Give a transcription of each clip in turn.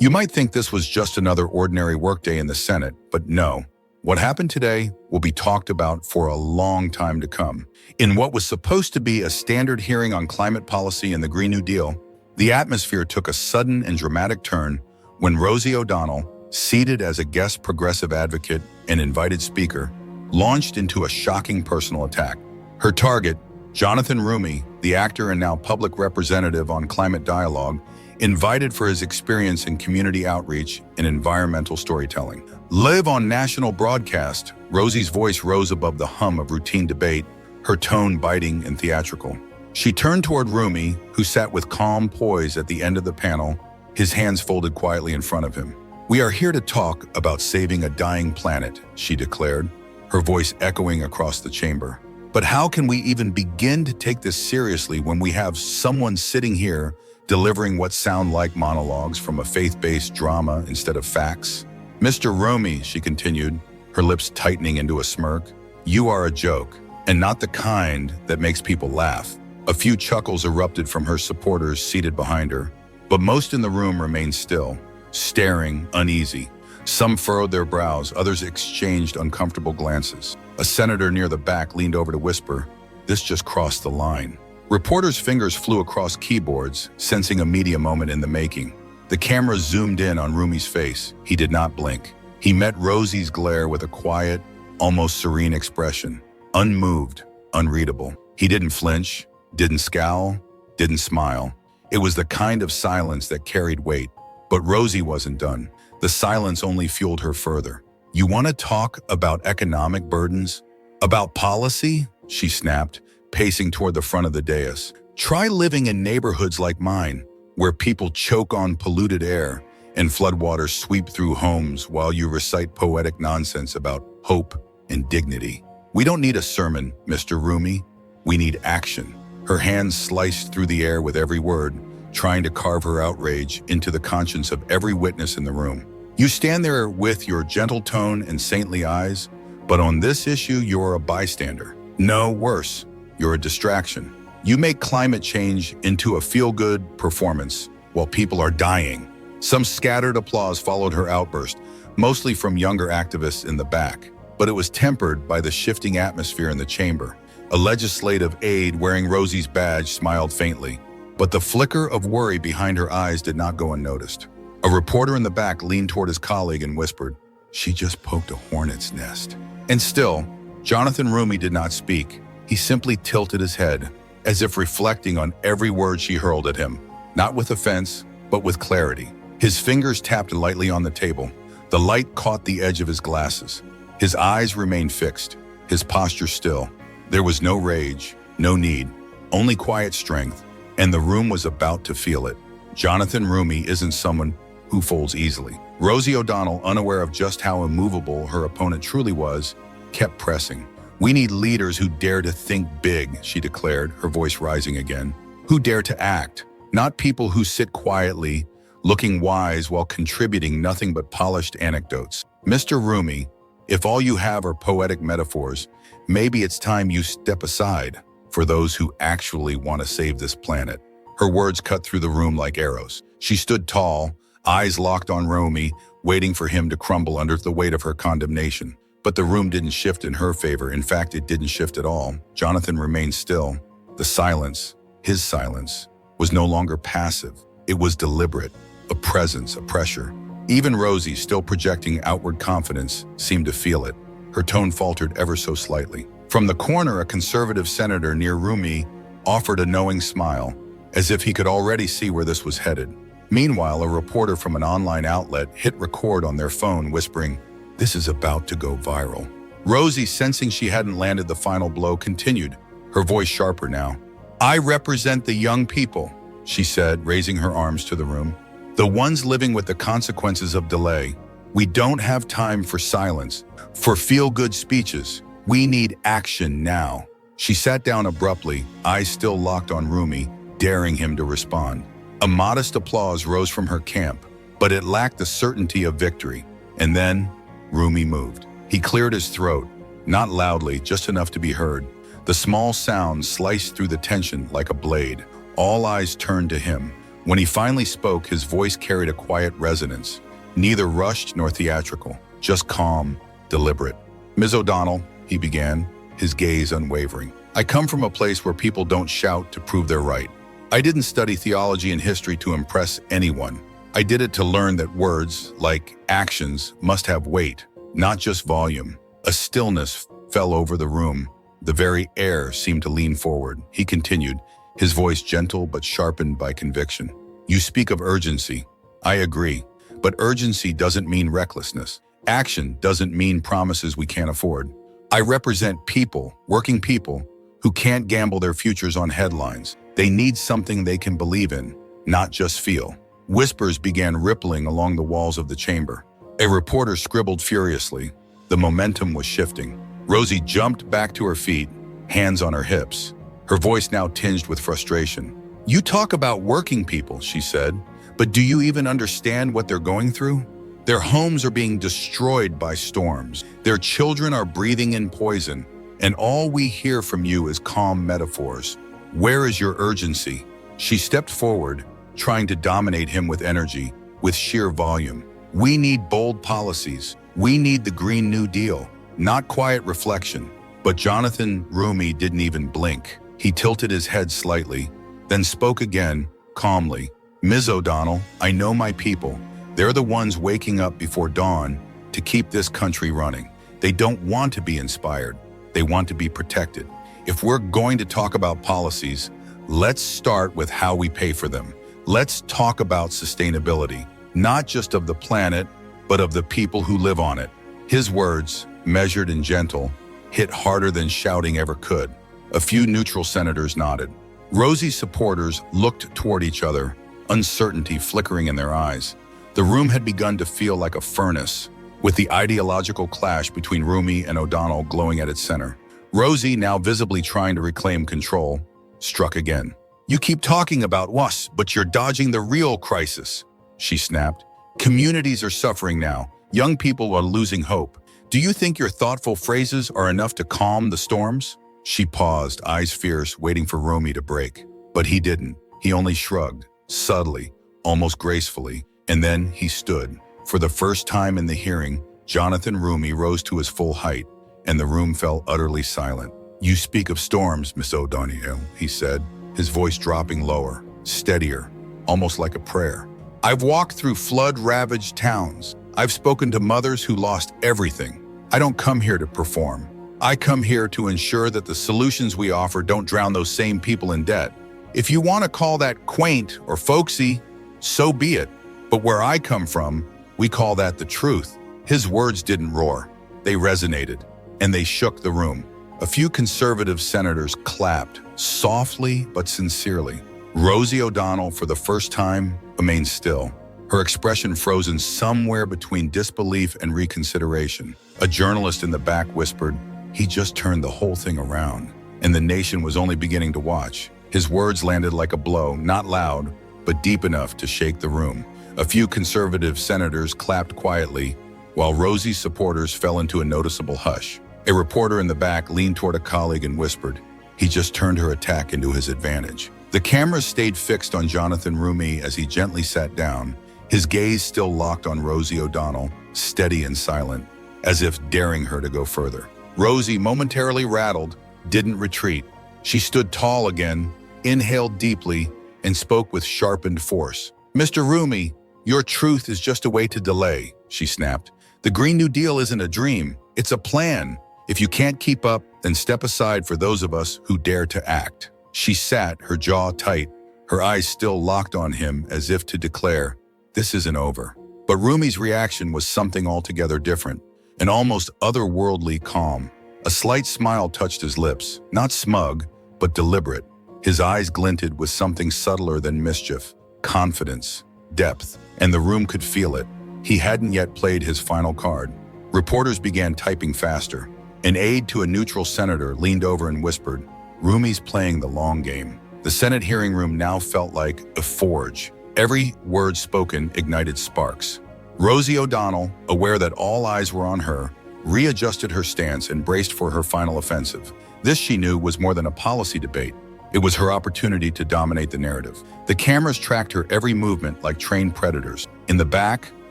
You might think this was just another ordinary workday in the Senate, but no. What happened today will be talked about for a long time to come. In what was supposed to be a standard hearing on climate policy and the Green New Deal, the atmosphere took a sudden and dramatic turn when Rosie O'Donnell, seated as a guest progressive advocate and invited speaker, launched into a shocking personal attack. Her target, Jonathan Roumie, the actor and now public representative on climate dialogue, invited for his experience in community outreach and environmental storytelling. Live on national broadcast, Rosie's voice rose above the hum of routine debate, her tone biting and theatrical. She turned toward Roumie, who sat with calm poise at the end of the panel, his hands folded quietly in front of him. "We are here to talk about saving a dying planet," she declared, her voice echoing across the chamber. "But how can we even begin to take this seriously when we have someone sitting here delivering what sound like monologues from a faith-based drama instead of facts? Mr. Roumie," she continued, her lips tightening into a smirk, "you are a joke, and not the kind that makes people laugh." A few chuckles erupted from her supporters seated behind her, but most in the room remained still, staring, uneasy. Some furrowed their brows, others exchanged uncomfortable glances. A senator near the back leaned over to whisper, "This just crossed the line." Reporters' fingers flew across keyboards, sensing a media moment in the making. The camera zoomed in on Roumie's face. He did not blink. He met Rosie's glare with a quiet, almost serene expression, unmoved, unreadable. He didn't flinch, didn't scowl, didn't smile. It was the kind of silence that carried weight. But Rosie wasn't done. The silence only fueled her further. "You want to talk about economic burdens? About policy?" she snapped, pacing toward the front of the dais. "Try living in neighborhoods like mine, where people choke on polluted air and floodwaters sweep through homes while you recite poetic nonsense about hope and dignity. We don't need a sermon, Mr. Roumie. We need action." Her hands sliced through the air with every word, trying to carve her outrage into the conscience of every witness in the room. "You stand there with your gentle tone and saintly eyes, but on this issue you're a bystander. No, worse, you're a distraction. You make climate change into a feel-good performance while people are dying." Some scattered applause followed her outburst, mostly from younger activists in the back, but it was tempered by the shifting atmosphere in the chamber. A legislative aide wearing Rosie's badge smiled faintly, but the flicker of worry behind her eyes did not go unnoticed. A reporter in the back leaned toward his colleague and whispered, "She just poked a hornet's nest." And still, Jonathan Roumie did not speak. He simply tilted his head, as if reflecting on every word she hurled at him, not with offense, but with clarity. His fingers tapped lightly on the table. The light caught the edge of his glasses. His eyes remained fixed, his posture still. There was no rage, no need, only quiet strength, and the room was about to feel it. Jonathan Roumie isn't someone who folds easily. Rosie O'Donnell, unaware of just how immovable her opponent truly was, kept pressing. "We need leaders who dare to think big," she declared, her voice rising again. "Who dare to act, not people who sit quietly, looking wise while contributing nothing but polished anecdotes. Mr. Roumie, if all you have are poetic metaphors, maybe it's time you step aside for those who actually want to save this planet." Her words cut through the room like arrows. She stood tall, eyes locked on Roumie, waiting for him to crumble under the weight of her condemnation. But the room didn't shift in her favor. In fact, it didn't shift at all. Jonathan remained still. The silence, his silence, was no longer passive. It was deliberate, a presence, a pressure. Even Rosie, still projecting outward confidence, seemed to feel it. Her tone faltered ever so slightly. From the corner, a conservative senator near Roumie offered a knowing smile, as if he could already see where this was headed. Meanwhile, a reporter from an online outlet hit record on their phone, whispering, "This is about to go viral." Rosie, sensing she hadn't landed the final blow, continued, her voice sharper now. "I represent the young people," she said, raising her arms to the room. "The ones living with the consequences of delay. We don't have time for silence, for feel-good speeches. We need action now." She sat down abruptly, eyes still locked on Roumie, daring him to respond. A modest applause rose from her camp, but it lacked the certainty of victory. And then, Roumie moved. He cleared his throat, not loudly, just enough to be heard. The small sound sliced through the tension like a blade. All eyes turned to him, When he finally spoke, his voice carried a quiet resonance, neither rushed nor theatrical, just calm, deliberate. "Ms. O'Donnell," he began, his gaze unwavering, "I come from a place where people don't shout to prove they're right. I didn't study theology and history to impress anyone. I did it to learn that words, like actions, must have weight, not just volume." A stillness fell over the room. The very air seemed to lean forward. He continued, his voice gentle but sharpened by conviction. "You speak of urgency. I agree. But urgency doesn't mean recklessness. Action doesn't mean promises we can't afford. I represent people, working people, who can't gamble their futures on headlines. They need something they can believe in, not just feel." Whispers began rippling along the walls of the chamber. A reporter scribbled furiously. The momentum was shifting. Rosie jumped back to her feet, hands on her hips, her voice now tinged with frustration. "You talk about working people," she said, "but do you even understand what they're going through? Their homes are being destroyed by storms. Their children are breathing in poison, and all we hear from you is calm metaphors. Where is your urgency?" She stepped forward, trying to dominate him with energy, with sheer volume. "We need bold policies. We need the Green New Deal, not quiet reflection." But Jonathan Roumie didn't even blink. He tilted his head slightly, then spoke again, calmly. "Ms. O'Donnell, I know my people. They're the ones waking up before dawn to keep this country running. They don't want to be inspired. They want to be protected. If we're going to talk about policies, let's start with how we pay for them. Let's talk about sustainability, not just of the planet, but of the people who live on it." His words, measured and gentle, hit harder than shouting ever could. A few neutral senators nodded. Rosie's supporters looked toward each other, uncertainty flickering in their eyes. The room had begun to feel like a furnace, with the ideological clash between Roumie and O'Donnell glowing at its center. Rosie, now visibly trying to reclaim control, struck again. "You keep talking about us, but you're dodging the real crisis," she snapped. "Communities are suffering now. Young people are losing hope. Do you think your thoughtful phrases are enough to calm the storms?" She paused, eyes fierce, waiting for Roumie to break. But he didn't. He only shrugged, subtly, almost gracefully, and then he stood. For the first time in the hearing, Jonathan Roumie rose to his full height, and the room fell utterly silent. "You speak of storms, Miss O'Donnell," he said, his voice dropping lower, steadier, almost like a prayer. "I've walked through flood-ravaged towns. I've spoken to mothers who lost everything. I don't come here to perform. I come here to ensure that the solutions we offer don't drown those same people in debt. If you want to call that quaint or folksy, so be it. But where I come from, we call that the truth." His words didn't roar. They resonated, and they shook the room. A few conservative senators clapped, softly but sincerely. Rosie O'Donnell, for the first time, remained still, her expression frozen somewhere between disbelief and reconsideration. A journalist in the back whispered, "He just turned the whole thing around," and the nation was only beginning to watch. His words landed like a blow, not loud, but deep enough to shake the room. A few conservative senators clapped quietly, while Rosie's supporters fell into a noticeable hush. A reporter in the back leaned toward a colleague and whispered, "He just turned her attack into his advantage." The cameras stayed fixed on Jonathan Roumie as he gently sat down, his gaze still locked on Rosie O'Donnell, steady and silent, as if daring her to go further. Rosie, momentarily rattled, didn't retreat. She stood tall again, inhaled deeply, and spoke with sharpened force. "Mr. Roumie, your truth is just a way to delay," she snapped. "The Green New Deal isn't a dream, it's a plan. If you can't keep up, then step aside for those of us who dare to act." She sat, her jaw tight, her eyes still locked on him as if to declare, "This isn't over." But Roumie's reaction was something altogether different, an almost otherworldly calm. A slight smile touched his lips, not smug, but deliberate. His eyes glinted with something subtler than mischief, confidence, depth, and the room could feel it. He hadn't yet played his final card. Reporters began typing faster. An aide to a neutral senator leaned over and whispered, "Roumie's playing the long game." The Senate hearing room now felt like a forge. Every word spoken ignited sparks. Rosie O'Donnell, aware that all eyes were on her, readjusted her stance and braced for her final offensive. This, she knew, was more than a policy debate. It was her opportunity to dominate the narrative. The cameras tracked her every movement like trained predators. In the back,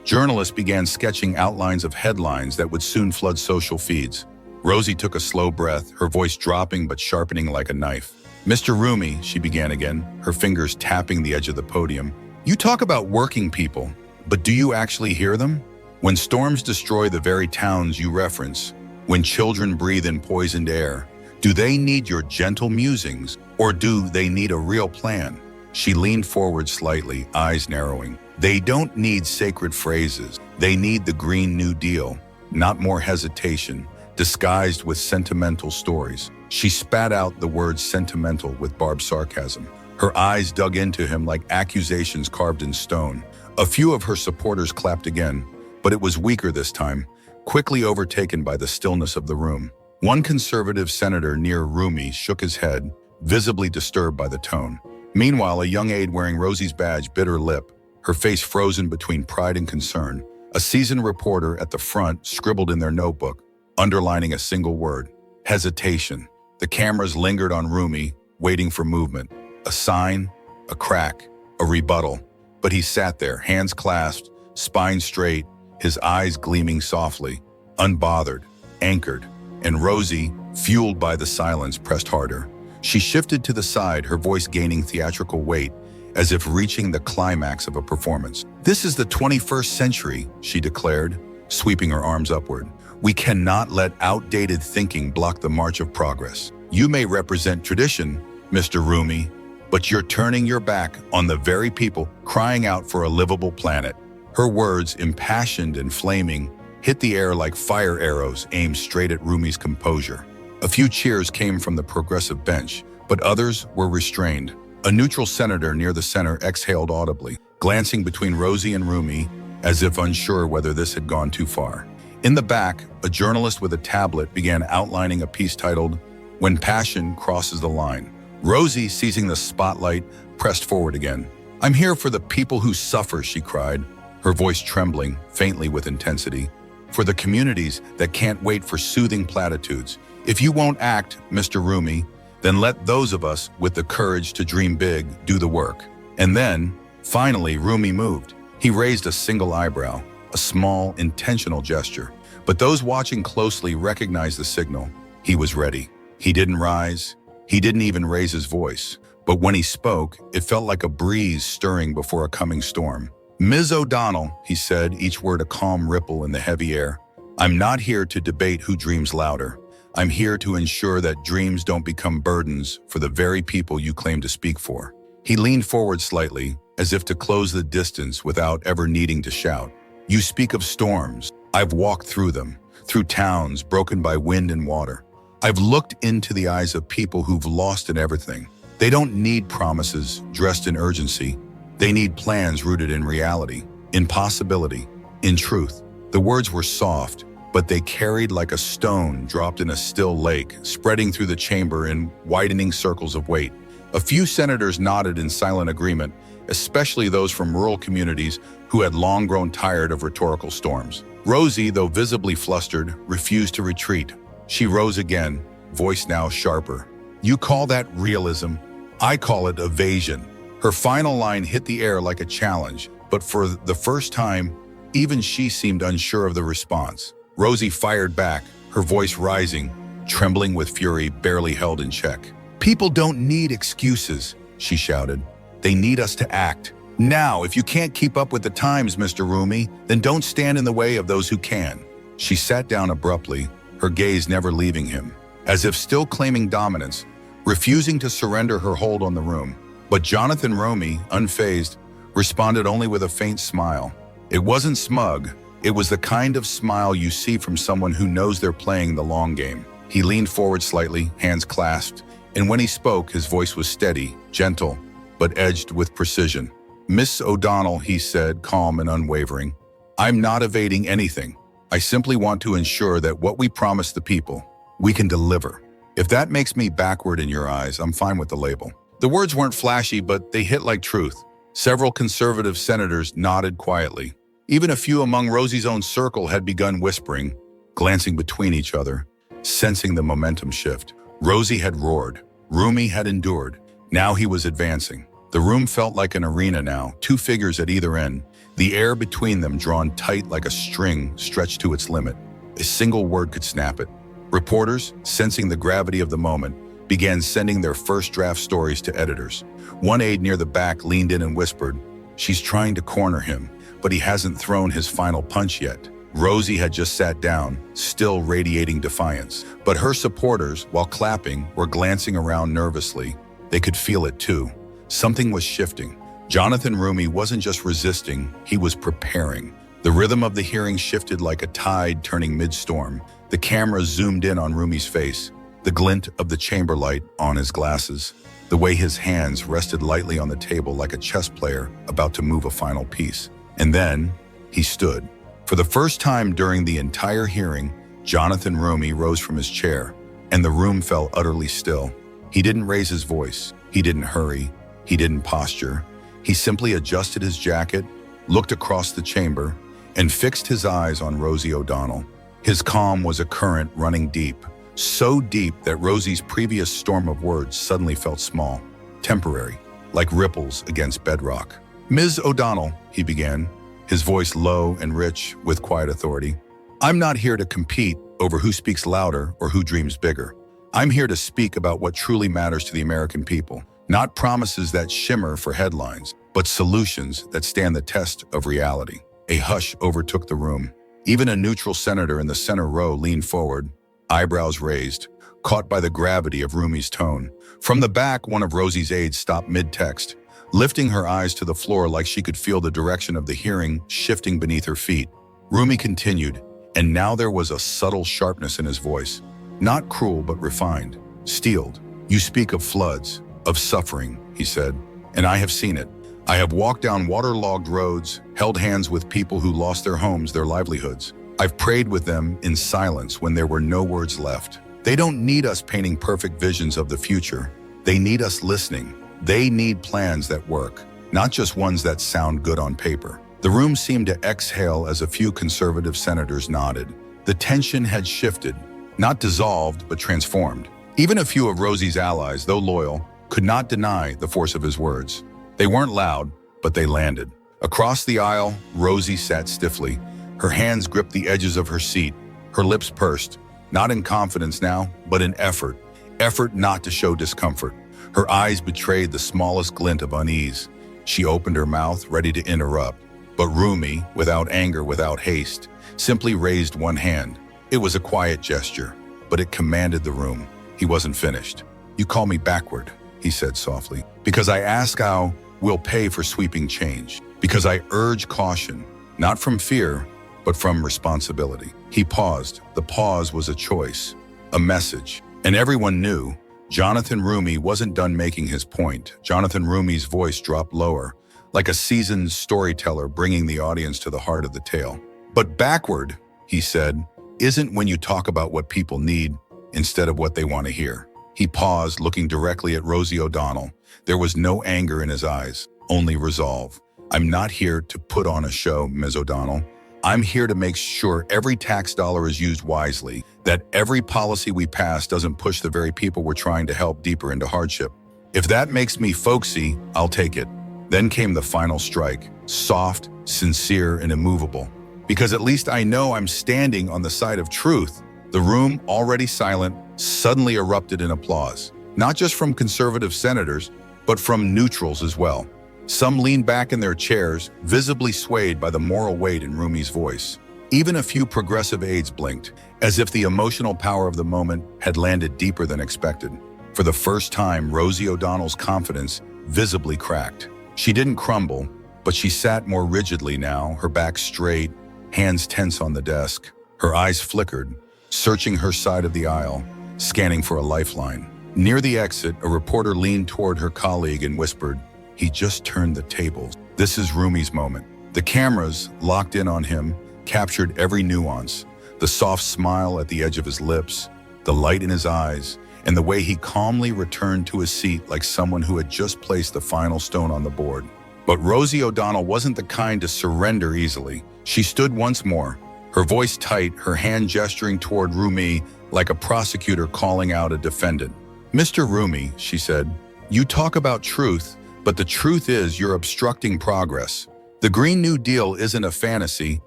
journalists began sketching outlines of headlines that would soon flood social feeds. Rosie took a slow breath, her voice dropping but sharpening like a knife. "Mr. Roumie," she began again, her fingers tapping the edge of the podium. "You talk about working people, but do you actually hear them? When storms destroy the very towns you reference, when children breathe in poisoned air, do they need your gentle musings, or do they need a real plan?" She leaned forward slightly, eyes narrowing. "They don't need sacred phrases. They need the Green New Deal, not more hesitation, disguised with sentimental stories." She spat out the word sentimental with barbed sarcasm. Her eyes dug into him like accusations carved in stone. A few of her supporters clapped again, but it was weaker this time, quickly overtaken by the stillness of the room. One conservative senator near Roumie shook his head, visibly disturbed by the tone. Meanwhile, a young aide wearing Rosie's badge bit her lip, her face frozen between pride and concern. A seasoned reporter at the front scribbled in their notebook, underlining a single word: hesitation. The cameras lingered on Roumie, waiting for movement. A sign, a crack, a rebuttal. But he sat there, hands clasped, spine straight, his eyes gleaming softly, unbothered, anchored. And Rosie, fueled by the silence, pressed harder. She shifted to the side, her voice gaining theatrical weight, as if reaching the climax of a performance. "This is the 21st century, she declared, sweeping her arms upward. "We cannot let outdated thinking block the march of progress. You may represent tradition, Mr. Roumie, but you're turning your back on the very people crying out for a livable planet." Her words, impassioned and flaming, hit the air like fire arrows aimed straight at Roumie's composure. A few cheers came from the progressive bench, but others were restrained. A neutral senator near the center exhaled audibly, glancing between Rosie and Roumie as if unsure whether this had gone too far. In the back, a journalist with a tablet began outlining a piece titled, "When Passion Crosses the Line." Rosie, seizing the spotlight, pressed forward again. "I'm here for the people who suffer," she cried, her voice trembling, faintly with intensity. "For the communities that can't wait for soothing platitudes. If you won't act, Mr. Roumie, then let those of us with the courage to dream big do the work." And then, finally, Roumie moved. He raised a single eyebrow, a small, intentional gesture. But those watching closely recognized the signal. He was ready. He didn't rise. He didn't even raise his voice. But when he spoke, it felt like a breeze stirring before a coming storm. "Ms. O'Donnell," he said, each word a calm ripple in the heavy air, "I'm not here to debate who dreams louder. I'm here to ensure that dreams don't become burdens for the very people you claim to speak for." He leaned forward slightly, as if to close the distance without ever needing to shout. "You speak of storms. I've walked through them, through towns broken by wind and water. I've looked into the eyes of people who've lost in everything. They don't need promises dressed in urgency. They need plans rooted in reality, in possibility, in truth." The words were soft, but they carried like a stone dropped in a still lake, spreading through the chamber in widening circles of weight. A few senators nodded in silent agreement, especially those from rural communities who had long grown tired of rhetorical storms. Rosie, though visibly flustered, refused to retreat. She rose again, voice now sharper. "You call that realism? I call it evasion." Her final line hit the air like a challenge, but for the first time, even she seemed unsure of the response. Rosie fired back, her voice rising, trembling with fury barely held in check. "People don't need excuses," she shouted. "They need us to act. Now, if you can't keep up with the times, Mr. Roumie, then don't stand in the way of those who can." She sat down abruptly, her gaze never leaving him, as if still claiming dominance, refusing to surrender her hold on the room. But Jonathan Roumie, unfazed, responded only with a faint smile. It wasn't smug. It was the kind of smile you see from someone who knows they're playing the long game. He leaned forward slightly, hands clasped, and when he spoke, his voice was steady, gentle, but edged with precision. "Miss O'Donnell," he said, calm and unwavering, "I'm not evading anything. I simply want to ensure that what we promise the people, we can deliver. If that makes me backward in your eyes, I'm fine with the label." The words weren't flashy, but they hit like truth. Several conservative senators nodded quietly. Even a few among Rosie's own circle had begun whispering, glancing between each other, sensing the momentum shift. Rosie had roared. Roumie had endured. Now he was advancing. The room felt like an arena now, two figures at either end, the air between them drawn tight like a string stretched to its limit. A single word could snap it. Reporters, sensing the gravity of the moment, began sending their first draft stories to editors. One aide near the back leaned in and whispered, "She's trying to corner him, but he hasn't thrown his final punch yet." Rosie had just sat down, still radiating defiance. But her supporters, while clapping, were glancing around nervously. They could feel it too. Something was shifting. Jonathan Roumie wasn't just resisting, he was preparing. The rhythm of the hearing shifted like a tide turning mid-storm. The camera zoomed in on Roumie's face, the glint of the chamber light on his glasses, the way his hands rested lightly on the table like a chess player about to move a final piece. And then, he stood. For the first time during the entire hearing, Jonathan Roumie rose from his chair, and the room fell utterly still. He didn't raise his voice, he didn't hurry, he didn't posture. He simply adjusted his jacket, looked across the chamber, and fixed his eyes on Rosie O'Donnell. His calm was a current running deep, so deep that Rosie's previous storm of words suddenly felt small, temporary, like ripples against bedrock. "Ms. O'Donnell," he began, his voice low and rich with quiet authority, "I'm not here to compete over who speaks louder or who dreams bigger. I'm here to speak about what truly matters to the American people. Not promises that shimmer for headlines, but solutions that stand the test of reality." A hush overtook the room. Even a neutral senator in the center row leaned forward, eyebrows raised, caught by the gravity of Roumie's tone. From the back, one of Rosie's aides stopped mid-text, lifting her eyes to the floor like she could feel the direction of the hearing shifting beneath her feet. Roumie continued, and now there was a subtle sharpness in his voice. Not cruel, but refined, steeled. "You speak of floods, of suffering," he said, "and I have seen it. I have walked down waterlogged roads, held hands with people who lost their homes, their livelihoods. I've prayed with them in silence when there were no words left. They don't need us painting perfect visions of the future. They need us listening. They need plans that work, not just ones that sound good on paper." The room seemed to exhale as a few conservative senators nodded. The tension had shifted, not dissolved, but transformed. Even a few of Rosie's allies, though loyal, could not deny the force of his words. They weren't loud, but they landed. Across the aisle, Rosie sat stiffly. Her hands gripped the edges of her seat, her lips pursed, not in confidence now, but in effort. Effort not to show discomfort. Her eyes betrayed the smallest glint of unease. She opened her mouth, ready to interrupt. But Roumie, without anger, without haste, simply raised one hand. It was a quiet gesture, but it commanded the room. He wasn't finished. "You call me backward," he said softly, "because I ask how we'll pay for sweeping change. Because I urge caution, not from fear, but from responsibility." He paused. The pause was a choice, a message. And everyone knew Jonathan Roumie wasn't done making his point. Jonathan Roumie's voice dropped lower, like a seasoned storyteller bringing the audience to the heart of the tale. "But backward," he said, "isn't when you talk about what people need instead of what they want to hear." He paused, looking directly at Rosie O'Donnell. There was no anger in his eyes, only resolve. "I'm not here to put on a show, Ms. O'Donnell. I'm here to make sure every tax dollar is used wisely, that every policy we pass doesn't push the very people we're trying to help deeper into hardship. If that makes me folksy, I'll take it." Then came the final strike, soft, sincere, and immovable. "Because at least I know I'm standing on the side of truth." The room, already silent, suddenly erupted in applause, not just from conservative senators, but from neutrals as well. Some leaned back in their chairs, visibly swayed by the moral weight in Roumie's voice. Even a few progressive aides blinked, as if the emotional power of the moment had landed deeper than expected. For the first time, Rosie O'Donnell's confidence visibly cracked. She didn't crumble, but she sat more rigidly now, her back straight, hands tense on the desk. Her eyes flickered, searching her side of the aisle, scanning for a lifeline. Near the exit, a reporter leaned toward her colleague and whispered, "He just turned the tables. This is Roumie's moment." The cameras, locked in on him, captured every nuance, the soft smile at the edge of his lips, the light in his eyes, and the way he calmly returned to his seat like someone who had just placed the final stone on the board. But Rosie O'Donnell wasn't the kind to surrender easily. She stood once more, her voice tight, her hand gesturing toward Roumie like a prosecutor calling out a defendant. "Mr. Roumie," she said, You talk about truth, but the truth is you're obstructing progress. The Green New Deal isn't a fantasy.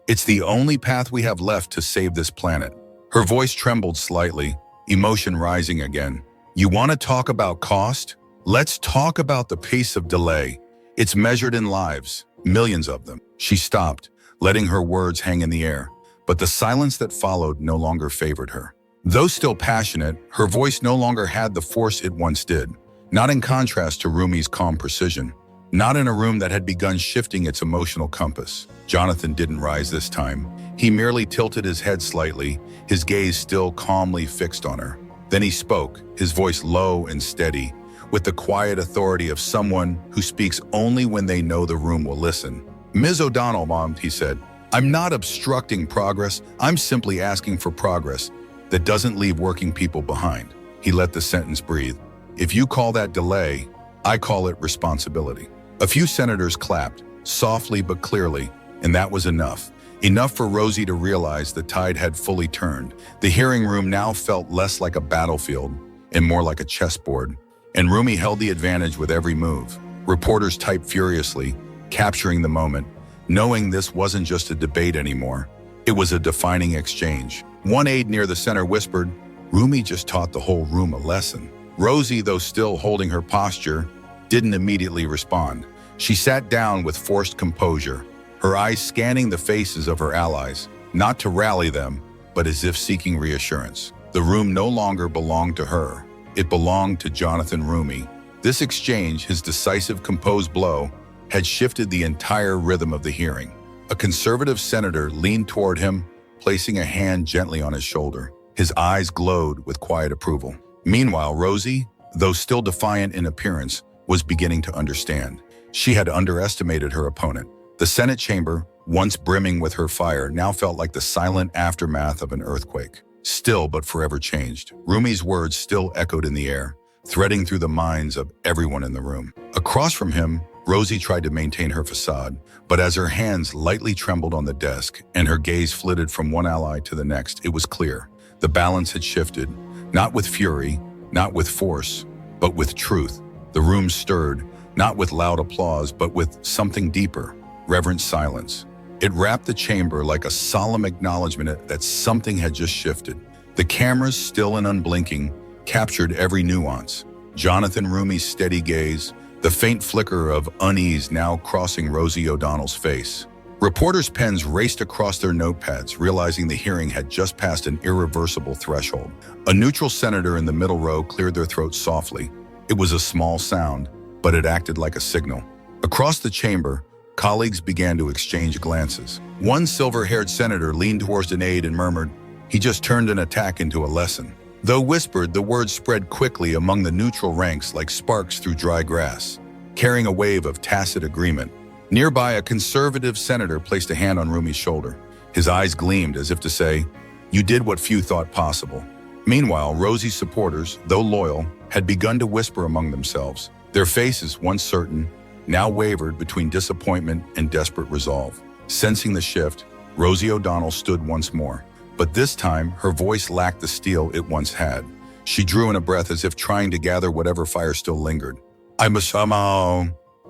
It's the only path we have left to save this planet. Her voice trembled slightly, emotion rising again. You want to talk about cost? Let's talk about the pace of delay. It's measured in lives, millions of them. She stopped, letting her words hang in the air, but the silence that followed no longer favored her. Though still passionate, her voice no longer had the force it once did. Not in contrast to Roumie's calm precision. Not in a room that had begun shifting its emotional compass. Jonathan didn't rise this time. He merely tilted his head slightly, his gaze still calmly fixed on her. Then he spoke, his voice low and steady, with the quiet authority of someone who speaks only when they know the room will listen. "Ms. O'Donnell, Mom," he said, "I'm not obstructing progress. I'm simply asking for progress that doesn't leave working people behind." He let the sentence breathe. "If you call that delay, I call it responsibility." A few senators clapped, softly but clearly, and that was enough. Enough for Rosie to realize the tide had fully turned. The hearing room now felt less like a battlefield and more like a chessboard, and Roumie held the advantage with every move. Reporters typed furiously, capturing the moment, knowing this wasn't just a debate anymore. It was a defining exchange. One aide near the center whispered, "Roumie just taught the whole room a lesson." Rosie, though still holding her posture, didn't immediately respond. She sat down with forced composure, her eyes scanning the faces of her allies, not to rally them, but as if seeking reassurance. The room no longer belonged to her. It belonged to Jonathan Roumie. This exchange, his decisive, composed blow, had shifted the entire rhythm of the hearing. A conservative senator leaned toward him, placing a hand gently on his shoulder. His eyes glowed with quiet approval. Meanwhile, Rosie, though still defiant in appearance, was beginning to understand. She had underestimated her opponent. The Senate chamber, once brimming with her fire, now felt like the silent aftermath of an earthquake. Still but forever changed. Roumie's words still echoed in the air, threading through the minds of everyone in the room. Across from him, Rosie tried to maintain her facade, but as her hands lightly trembled on the desk and her gaze flitted from one ally to the next, it was clear. The balance had shifted, not with fury, not with force, but with truth. The room stirred, not with loud applause, but with something deeper, reverent silence. It wrapped the chamber like a solemn acknowledgement that something had just shifted. The cameras, still and unblinking, captured every nuance. Jonathan Roumie's steady gaze, the faint flicker of unease now crossing Rosie O'Donnell's face. Reporters' pens raced across their notepads, realizing the hearing had just passed an irreversible threshold. A neutral senator in the middle row cleared their throats softly. It was a small sound, but it acted like a signal. Across the chamber, colleagues began to exchange glances. One silver-haired senator leaned towards an aide and murmured, "He just turned an attack into a lesson." Though whispered, the words spread quickly among the neutral ranks like sparks through dry grass, carrying a wave of tacit agreement. Nearby, a conservative senator placed a hand on Roumie's shoulder. His eyes gleamed as if to say, "You did what few thought possible." Meanwhile, Rosie's supporters, though loyal, had begun to whisper among themselves. Their faces, once certain, now wavered between disappointment and desperate resolve. Sensing the shift, Rosie O'Donnell stood once more. But this time, her voice lacked the steel it once had. She drew in a breath as if trying to gather whatever fire still lingered. "I must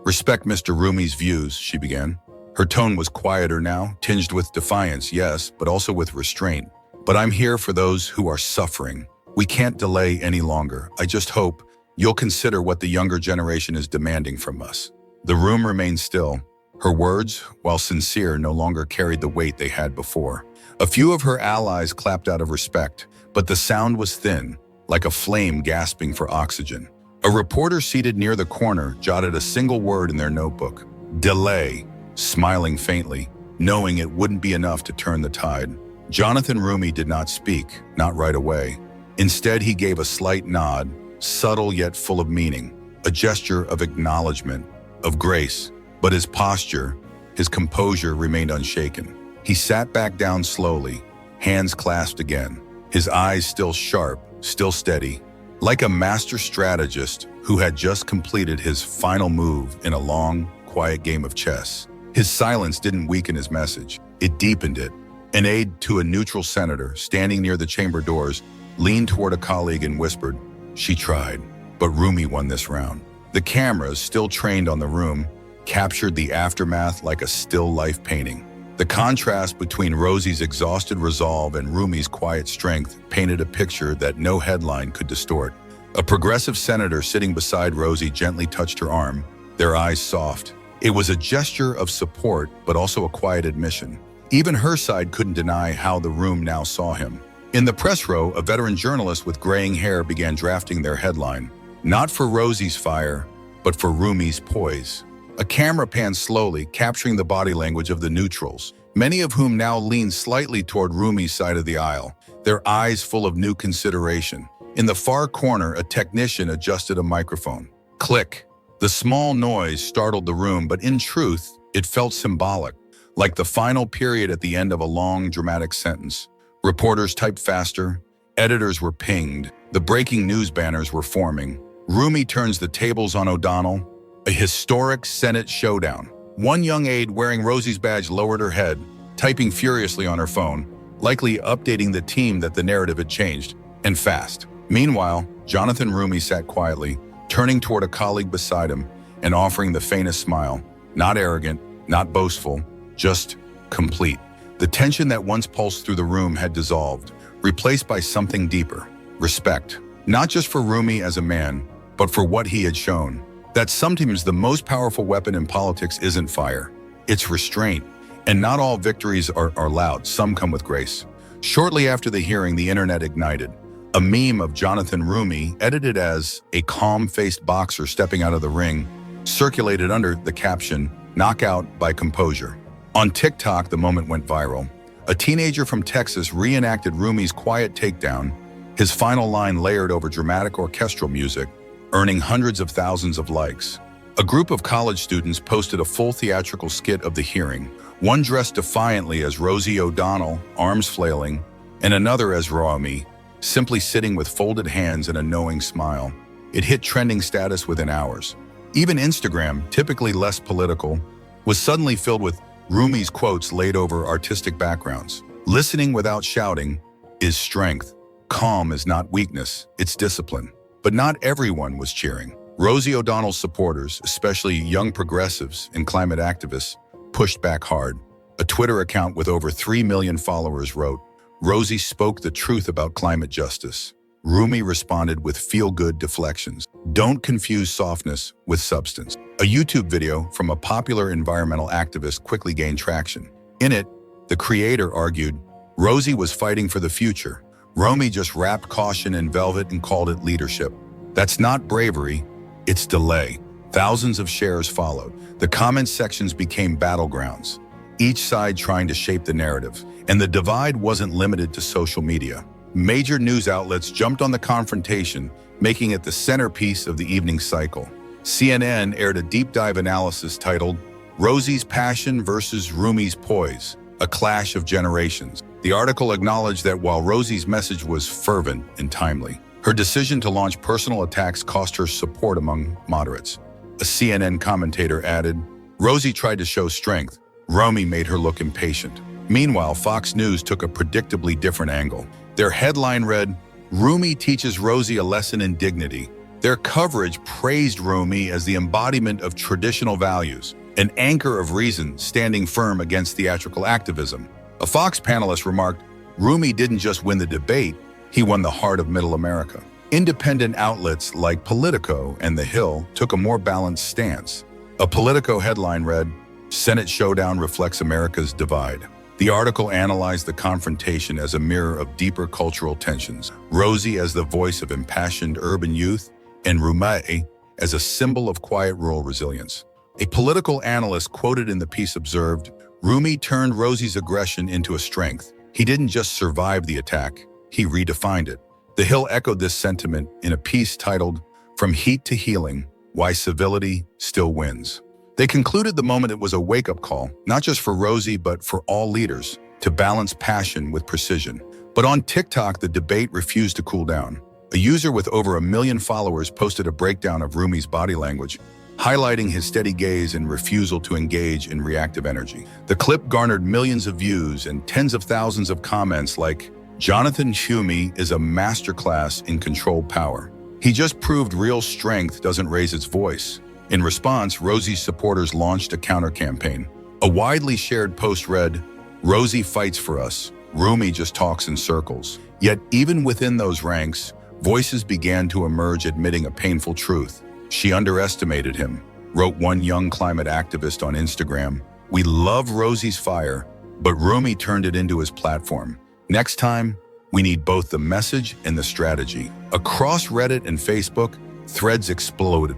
respect Mr. Roumie's views," she began. Her tone was quieter now, tinged with defiance, yes, but also with restraint. "But I'm here for those who are suffering. We can't delay any longer. I just hope you'll consider what the younger generation is demanding from us." The room remained still. Her words, while sincere, no longer carried the weight they had before. A few of her allies clapped out of respect, but the sound was thin, like a flame gasping for oxygen. A reporter seated near the corner jotted a single word in their notebook: "Delay," smiling faintly, knowing it wouldn't be enough to turn the tide. Jonathan Roumie did not speak, not right away. Instead, he gave a slight nod, subtle yet full of meaning, a gesture of acknowledgement, of grace. But his posture, his composure remained unshaken. He sat back down slowly, hands clasped again, his eyes still sharp, still steady, like a master strategist who had just completed his final move in a long, quiet game of chess. His silence didn't weaken his message, it deepened it. An aide to a neutral senator, standing near the chamber doors, leaned toward a colleague and whispered, "She tried." but Roumie won this round. The cameras, still trained on the room, captured the aftermath like a still life painting. The contrast between Rosie's exhausted resolve and Roumie's quiet strength painted a picture that no headline could distort. A progressive senator sitting beside Rosie gently touched her arm, their eyes soft. It was a gesture of support, but also a quiet admission. Even her side couldn't deny how the room now saw him. In the press row, a veteran journalist with graying hair began drafting their headline. Not for Rosie's fire, but for Roumie's poise. A camera panned slowly, capturing the body language of the neutrals, many of whom now leaned slightly toward Roumie's side of the aisle, their eyes full of new consideration. In the far corner, a technician adjusted a microphone. Click. The small noise startled the room, but in truth, it felt symbolic, like the final period at the end of a long, dramatic sentence. Reporters typed faster, editors were pinged, the breaking news banners were forming. Roumie turns the tables on O'Donnell, a historic Senate showdown. One young aide wearing Rosie's badge lowered her head, typing furiously on her phone, likely updating the team that the narrative had changed, and fast. Meanwhile, Jonathan Roumie sat quietly, turning toward a colleague beside him and offering the faintest smile. Not arrogant, not boastful, just complete. The tension that once pulsed through the room had dissolved, replaced by something deeper: respect. Not just for Roumie as a man, but for what he had shown. That sometimes the most powerful weapon in politics isn't fire, it's restraint. And not all victories are loud, some come with grace. Shortly after the hearing, the internet ignited. A meme of Jonathan Roumie, edited as a calm-faced boxer stepping out of the ring, circulated under the caption, "Knockout by composure." On TikTok, the moment went viral. A teenager from Texas reenacted Roumie's quiet takedown, his final line layered over dramatic orchestral music, earning hundreds of thousands of likes. A group of college students posted a full theatrical skit of the hearing, one dressed defiantly as Rosie O'Donnell, arms flailing, and another as Roumie, simply sitting with folded hands and a knowing smile. It hit trending status within hours. Even Instagram, typically less political, was suddenly filled with Roumie's quotes laid over artistic backgrounds. Listening without shouting is strength. Calm is not weakness, it's discipline. But not everyone was cheering. Rosie O'Donnell's supporters, especially young progressives and climate activists, pushed back hard. A Twitter account with over 3 million followers wrote, "Rosie spoke the truth about climate justice." Roumie responded with feel-good deflections. Don't confuse softness with substance. A YouTube video from a popular environmental activist quickly gained traction. In it, the creator argued, Rosie was fighting for the future. Roumie just wrapped caution in velvet and called it leadership. That's not bravery, it's delay. Thousands of shares followed. The comment sections became battlegrounds, each side trying to shape the narrative. And the divide wasn't limited to social media. Major news outlets jumped on the confrontation, making it the centerpiece of the evening cycle. CNN aired a deep dive analysis titled, "Rosie's Passion versus Roumie's Poise, a Clash of Generations." The article acknowledged that while Rosie's message was fervent and timely, her decision to launch personal attacks cost her support among moderates. A CNN commentator added, "Rosie tried to show strength. Roumie made her look impatient." Meanwhile, Fox News took a predictably different angle. Their headline read, "Roumie teaches Rosie a lesson in dignity." Their coverage praised Roumie as the embodiment of traditional values, an anchor of reason standing firm against theatrical activism. A Fox panelist remarked, "Roumie didn't just win the debate, he won the heart of Middle America." Independent outlets like Politico and The Hill took a more balanced stance. A Politico headline read, "Senate Showdown Reflects America's Divide." The article analyzed the confrontation as a mirror of deeper cultural tensions, Rosie as the voice of impassioned urban youth, and Roumie as a symbol of quiet rural resilience. A political analyst quoted in the piece observed, "Roumie turned Rosie's aggression into a strength. He didn't just survive the attack, he redefined it." The Hill echoed this sentiment in a piece titled, "From Heat to Healing, Why Civility Still Wins." They concluded the moment it was a wake-up call, not just for Rosie, but for all leaders, to balance passion with precision. But on TikTok, the debate refused to cool down. A user with over 1 million followers posted a breakdown of Roumie's body language, highlighting his steady gaze and refusal to engage in reactive energy. The clip garnered millions of views and tens of thousands of comments like, "Jonathan Roumie is a masterclass in controlled power." He just proved real strength doesn't raise its voice. In response, Rosie's supporters launched a counter-campaign. A widely shared post read, "Rosie fights for us. Roumie just talks in circles." Yet even within those ranks, voices began to emerge admitting a painful truth. She underestimated him, wrote one young climate activist on Instagram. "We love Rosie's fire, but Roumie turned it into his platform. Next time, we need both the message and the strategy." Across Reddit and Facebook, threads exploded.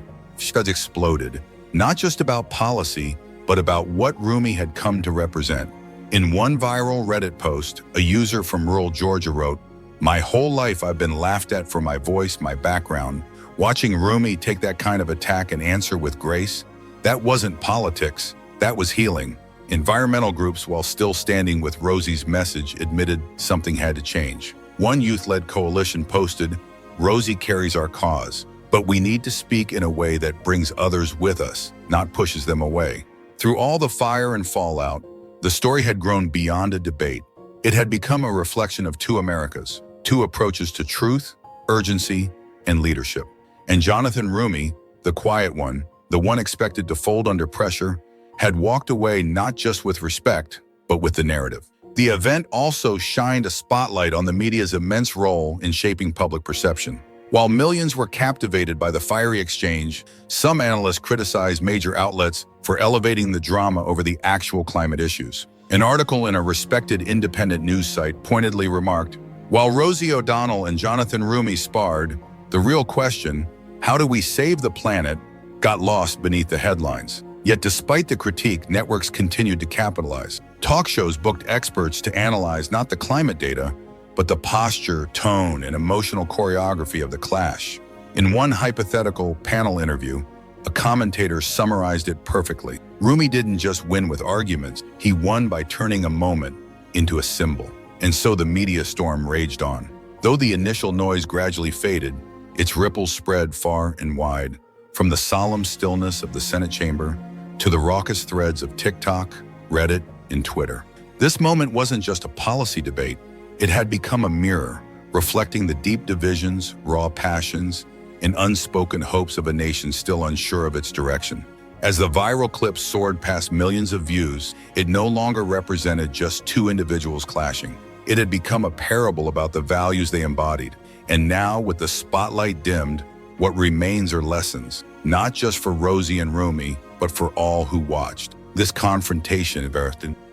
Not just about policy, but about what Roumie had come to represent. In one viral Reddit post, a user from rural Georgia wrote, "My whole life I've been laughed at for my voice, my background. Watching Roumie take that kind of attack and answer with grace, that wasn't politics, that was healing." Environmental groups, while still standing with Rosie's message, admitted something had to change. One youth-led coalition posted, "Rosie carries our cause, but we need to speak in a way that brings others with us, not pushes them away." Through all the fire and fallout, the story had grown beyond a debate. It had become a reflection of two Americas, two approaches to truth, urgency, and leadership. And Jonathan Roumie, the quiet one, the one expected to fold under pressure, had walked away not just with respect, but with the narrative. The event also shined a spotlight on the media's immense role in shaping public perception. While millions were captivated by the fiery exchange, some analysts criticized major outlets for elevating the drama over the actual climate issues. An article in a respected independent news site pointedly remarked, "While Rosie O'Donnell and Jonathan Roumie sparred, the real question, how do we save the planet, got lost beneath the headlines." Yet despite the critique, networks continued to capitalize. Talk shows booked experts to analyze not the climate data, but the posture, tone, and emotional choreography of the clash. In one hypothetical panel interview, a commentator summarized it perfectly. Roumie didn't just win with arguments, he won by turning a moment into a symbol. And so the media storm raged on. Though the initial noise gradually faded, its ripples spread far and wide, from the solemn stillness of the Senate chamber to the raucous threads of TikTok, Reddit, and Twitter. This moment wasn't just a policy debate. It had become a mirror, reflecting the deep divisions, raw passions, and unspoken hopes of a nation still unsure of its direction. As the viral clip soared past millions of views, it no longer represented just two individuals clashing. It had become a parable about the values they embodied. And now, with the spotlight dimmed, what remains are lessons, not just for Rosie and Roumie, but for all who watched. This confrontation of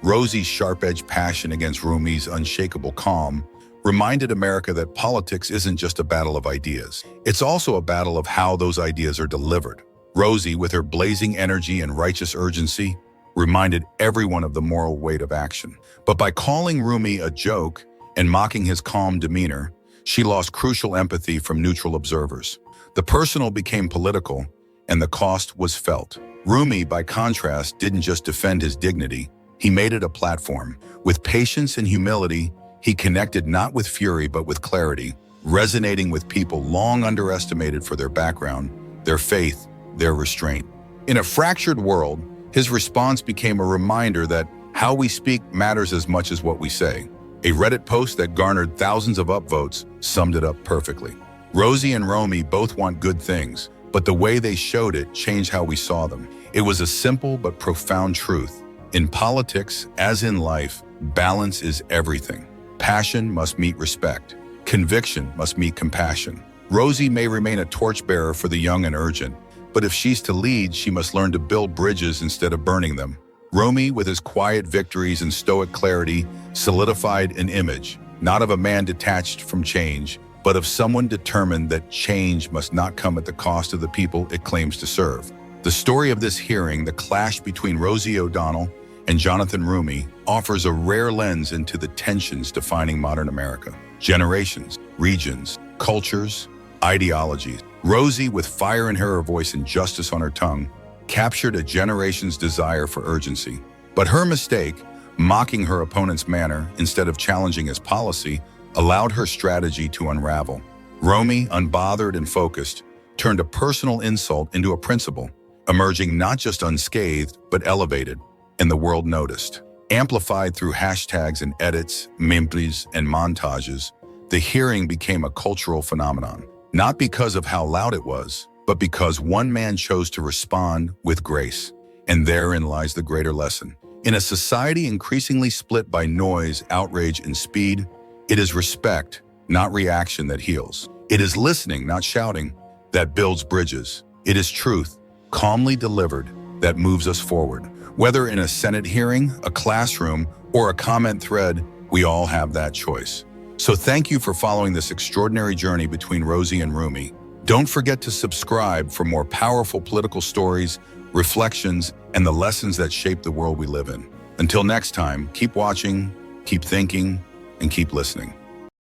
Rosie's sharp-edged passion against Roumie's unshakable calm reminded America that politics isn't just a battle of ideas. It's also a battle of how those ideas are delivered. Rosie, with her blazing energy and righteous urgency, reminded everyone of the moral weight of action. But by calling Roumie a joke and mocking his calm demeanor, she lost crucial empathy from neutral observers. The personal became political, and the cost was felt. Roumie, by contrast, didn't just defend his dignity, he made it a platform. With patience and humility, he connected not with fury but with clarity, resonating with people long underestimated for their background, their faith, their restraint. In a fractured world, his response became a reminder that how we speak matters as much as what we say. A Reddit post that garnered thousands of upvotes summed it up perfectly. Rosie and Roumie both want good things, but the way they showed it changed how we saw them. It was a simple but profound truth. In politics, as in life, balance is everything. Passion must meet respect. Conviction must meet compassion. Rosie may remain a torchbearer for the young and urgent, but if she's to lead, she must learn to build bridges instead of burning them. Roumie, with his quiet victories and stoic clarity, solidified an image, not of a man detached from change, but of someone determined that change must not come at the cost of the people it claims to serve. The story of this hearing, the clash between Rosie O'Donnell and Jonathan Roumie, offers a rare lens into the tensions defining modern America. Generations, regions, cultures, ideologies. Rosie, with fire in her voice and justice on her tongue, captured a generation's desire for urgency. But her mistake, mocking her opponent's manner instead of challenging his policy, allowed her strategy to unravel. Roumie, unbothered and focused, turned a personal insult into a principle, emerging not just unscathed, but elevated, and the world noticed. Amplified through hashtags and edits, memes, and montages, the hearing became a cultural phenomenon. not because of how loud it was, but because one man chose to respond with grace. And therein lies the greater lesson. In a society increasingly split by noise, outrage, and speed, it is respect, not reaction, that heals. It is listening, not shouting, that builds bridges. It is truth, calmly delivered, that moves us forward. Whether in a Senate hearing, a classroom, or a comment thread, we all have that choice. So thank you for following this extraordinary journey between Rosie and Roumie. Don't forget to subscribe for more powerful political stories, reflections, and the lessons that shape the world we live in. Until next time, keep watching, keep thinking, and keep listening.